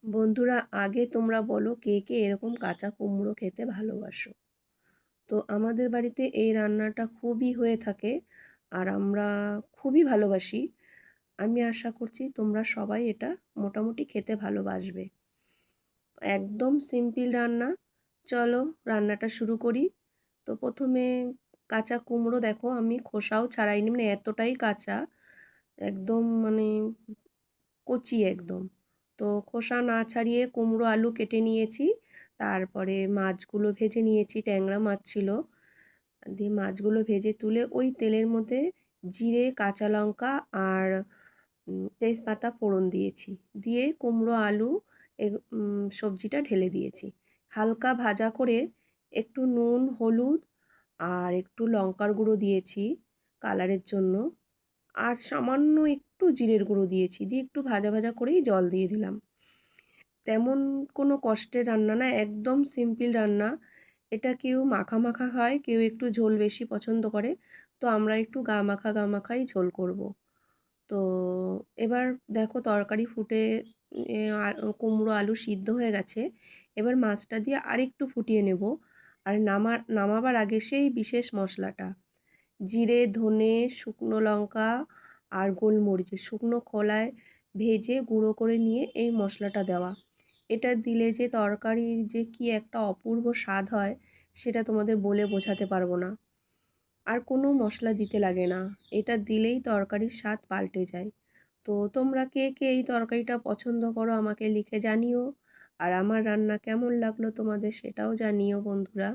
বন্ধুরা, আগে তোমরা বলো কে কে এরকম কাঁচা কুমড়ো খেতে ভালোবাসো। তো আমাদের বাড়িতে এই রান্নাটা খুবই হয়ে থাকে আর আমরা খুবই ভালোবাসি। আমি আশা করছি তোমরা সবাই এটা মোটামুটি খেতে ভালোবাসবে। একদম সিম্পল রান্না। চলো রান্নাটা শুরু করি। তো প্রথমে কাঁচা কুমড়ো দেখো, আমি খোসাও ছাড়াইনি, মানে এতটাই কাঁচা, একদম মানে কচি একদম। তো খোসা না ছাড়িয়ে কুমড়ো আলু কেটে নিয়েছি। তারপরে মাছগুলো ভেজে নিয়েছি, ট্যাংরা মাছ ছিল। দিয়ে মাছগুলো ভেজে তুলে ওই তেলের মধ্যে জিরে, কাঁচা লঙ্কা আর তেজপাতা ফোড়ন দিয়েছি। দিয়ে কুমড়ো আলু সবজিটা ঢেলে দিয়েছি। হালকা ভাজা করে একটু নুন, হলুদ আর একটু লঙ্কার গুঁড়ো দিয়েছি কালারের জন্য। আর সামান্য একটু জিরের গুঁড়ো দিয়েছি, দিয়ে একটু ভাজা ভাজা করেই জল দিয়ে দিলাম। তেমন কোনো কষ্টের রান্না না, একদম সিম্পল রান্না। এটা কেউ মাখা মাখা খায়, কেউ একটু ঝোল বেশি পছন্দ করে। তো আমরা একটু গা মাখাই ঝোল করব। তো এবার দেখো তরকারি ফুটে কুমড়ো আলু সিদ্ধ হয়ে গেছে। এবার মাছটা দিয়ে আরেকটু ফুটিয়ে নেব। আর নামাবার আগে সেই বিশেষ মশলাটা, জিরে, ধনে, শুকনো লঙ্কা আর গোলমরিচ শুকনো খোলায় ভেজে গুঁড়ো করে নিয়ে এই মশলাটা দেওয়া। এটা দিলে যে তরকারির যে কি একটা অপূর্ব স্বাদ হয়, সেটা তোমাদের বলে বোঝাতে পারবো না। আর কোনো মশলা দিতে লাগে না, এটা দিলেই তরকারির স্বাদ পাল্টে যায়। তো তোমরা কে কে এই তরকারিটা পছন্দ করো আমাকে লিখে জানিও। আর আমার রান্না কেমন লাগলো তোমাদের সেটাও জানিও বন্ধুরা।